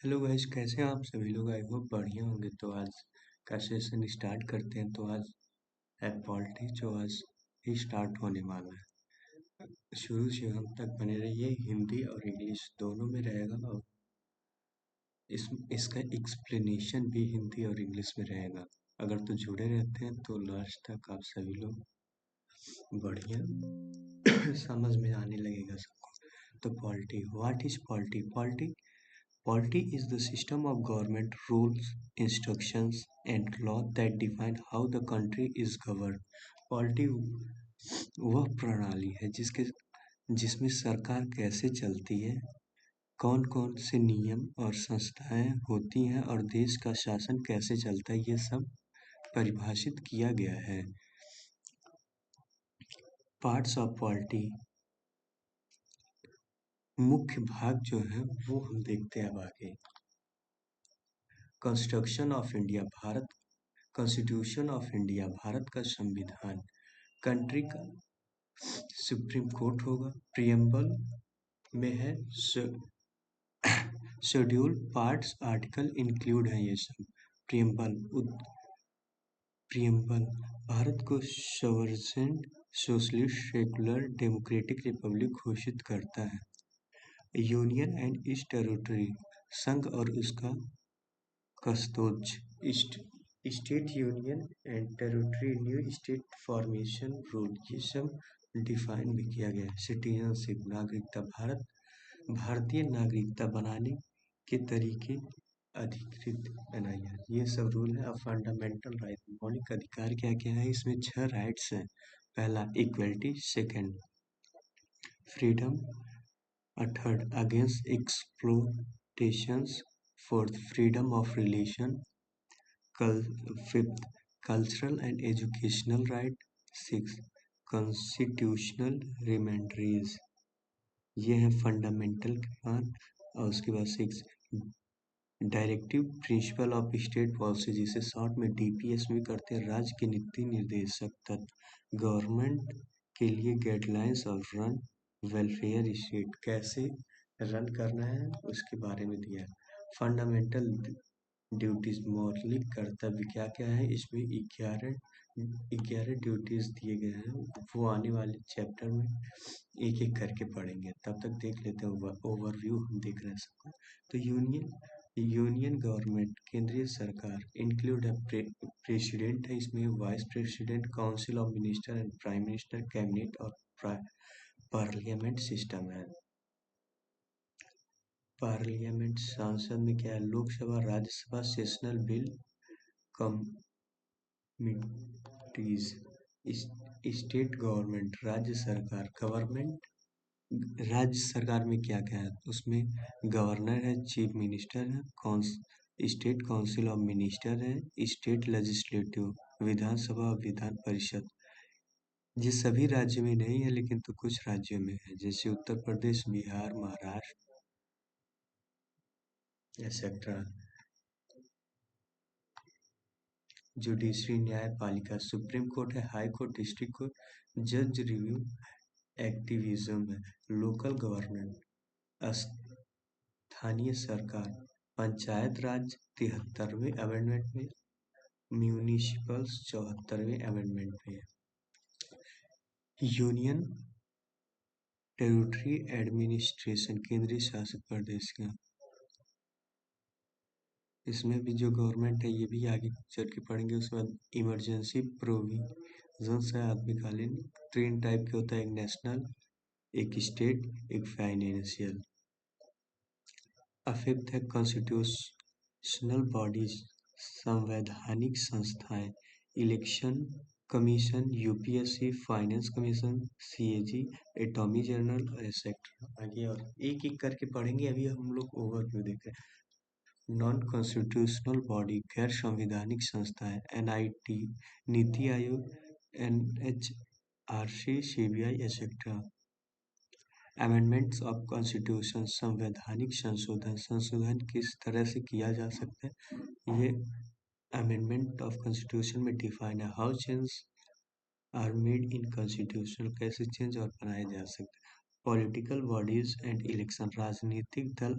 Hello guys, कैसे हैं आप सभी लोग? आई होप बढ़िया होंगे। तो आज का सेशन स्टार्ट करते हैं। तो आज है पॉलिटी जो आज ही स्टार्ट होने वाला है। शुरू से अंत तक बने रहिए। हिंदी और इंग्लिश दोनों में रहेगा और इसका एक्सप्लेनेशन भी हिंदी और इंग्लिश में रहेगा। अगर तो जुड़े रहते हैं तो लास्ट तक आप सभी लोग बढ़िया समझ में आने लगेगा सबको। तो polity, what is polity? Polity is the system of government rules, instructions, and law that define how the country is governed. Polity वह प्रणाली है जिसमें सरकार कैसे चलती है, कौन कौन से नियम और संस्थाएं होती हैं और देश का शासन कैसे चलता है, ये सब परिभाषित किया गया है। पार्ट्स ऑफ पॉलिटी, मुख्य भाग जो है वो हम देखते हैं अब आगे। Construction of India, Bharat constitution of India, Bharat का संविधान। कंट्री का सुप्रीम कोर्ट होगा। प्रियम्बल में है शेड्यूल, पार्ट्स, आर्टिकल इंक्लूड है ये सब। प्रियम्बल भारत को sovereign, socialist, secular, democratic Republic घोषित करता है। यूनियन एंड ईस्ट टेरिटरी, संघ और उसका कस्तोज। State union and territory, new state formation rule, ये सब डिफाइन भी किया गया है। सिटीजनशिप, नागरिकता, भारतीय नागरिकता बनाने के तरीके अधिकृत बनाई है। ये सब रूल है। अब फंडामेंटल राइट, मौलिक अधिकार क्या क्या है? इसमें 6 राइट्स हैं। पहला equality, second freedom, third against exploitations, fourth freedom of religion, fifth cultural and educational right, six constitutional remedies, ये हैं फंडामेंटल के बाद। और उसके बाद six directive principle of state policy, जिसे शॉर्ट में डीपीएस भी करते हैं। राज्य के नीति निर्देशक तत्व, गवर्नमेंट के लिए गाइडलाइंस और रन वेलफेयर स्टेट, कैसे रन करना है उसके बारे में दिया है। फंडामेंटल ड्यूटीज, मौलिक कर्तव्य क्या क्या है? इसमें 11 ड्यूटीज दिए गए हैं। वो आने वाले चैप्टर में एक एक करके पढ़ेंगे। तब तक देख लेते हैं, ओवरव्यू हम देख रहे हैं सबका। तो यूनियन गवर्नमेंट, केंद्रीय सरकार, इंक्लूड प्रेसिडेंट है, इसमें vice president, council of minister and prime minister, cabinet और पार्लियामेंट सिस्टम है। पार्लियामेंट, संसद में क्या है? Lok Sabha, Rajya Sabha, sessional bill committees. State government, राज्य सरकार, गवर्नमेंट राज्य सरकार में क्या क्या है? उसमें गवर्नर है, चीफ मिनिस्टर है, स्टेट काउंसिल ऑफ मिनिस्टर है, स्टेट लेजिस्लेटिव, विधानसभा, विधान परिषद। ये सभी राज्यों में नहीं है, लेकिन तो कुछ राज्यों में है, जैसे उत्तर प्रदेश, बिहार, महाराष्ट्र एक्सेट्रा। जुडिशरी, न्यायपालिका, सुप्रीम कोर्ट है, हाई कोर्ट, डिस्ट्रिक्ट कोर्ट, जज रिव्यू, एक्टिविज्म है, लोकल गवर्नमेंट, स्थानीय सरकार, पंचायत राज 73वें अमेंडमेंट में, म्यूनिसिपल्स 74वें अमेंडमेंट में है। यूनियन टेरिटरी एडमिनिस्ट्रेशन, केंद्रीय शासित प्रदेश का, इसमें भी जो गवर्नमेंट है ये भी आगे चल के पढ़ेंगे। उसके बाद इमरजेंसी प्रोविजंस है, आपातकालीन, 3 टाइप के होता है, एक नेशनल, एक स्टेट, एक फाइनेंशियल। फिफ्थ है कॉन्स्टिट्यूशनल बॉडीज, संवैधानिक संस्थाएं, election commission, UPSC, finance commission, CAG, attorney general, etcetera. आगे और एक एक करके पढ़ेंगे। अभी हम लोग ओवरव्यू देख रहे हैं। नॉन कॉन्स्टिट्यूशनल बॉडी, गैर संवैधानिक संस्थाएं, NIT, NITI Aayog, NHRC, CBI, etcetera. Amendments of constitution, संवैधानिक संशोधन, संशोधन किस तरह से किया जा सकता है, ये अमेंडमेंट ऑफ कॉन्स्टिट्यूशन में डिफाइन है। How change are made in constitution, कैसे चेंज और बनाया जा सकता है। पॉलिटिकल बॉडीज एंड इलेक्शन, राजनीतिक दल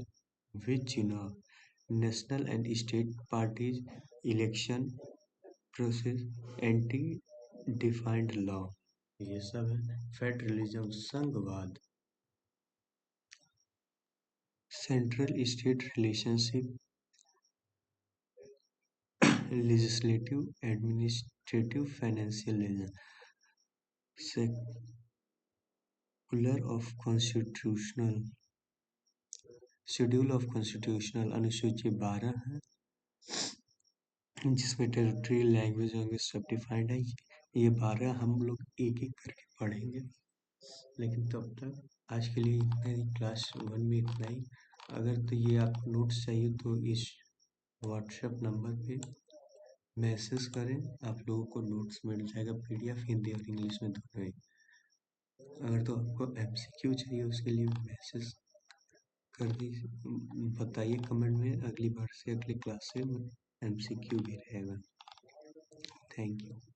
व चुनाव, national and state parties, election process, anti defined law, ये सब है। फेडरलिज्म, संघवाद, central state relationship, legislative, administrative, financial, secular of constitutional, schedule of constitutional, अनुसूची 12 है जिसमें टेरिटरी, लैंग्वेज सब डिफाइंड है। ये 12 हम लोग एक एक करके पढ़ेंगे, लेकिन तब तक आज के लिए इतना ही, क्लास 1 में इतना ही। अगर तो ये आपको नोट्स चाहिए तो इस व्हाट्सएप नंबर पे मैसेज करें, आप लोगों को नोट्स मिल जाएगा, पीडीएफ हिंदी और इंग्लिश में दोनों ही। अगर तो आपको एमसीक्यू चाहिए उसके लिए मैसेज कर दीजिए, बताइए कमेंट में, अगली बार से अगली क्लास से एमसीक्यू भी रहेगा। Thank you.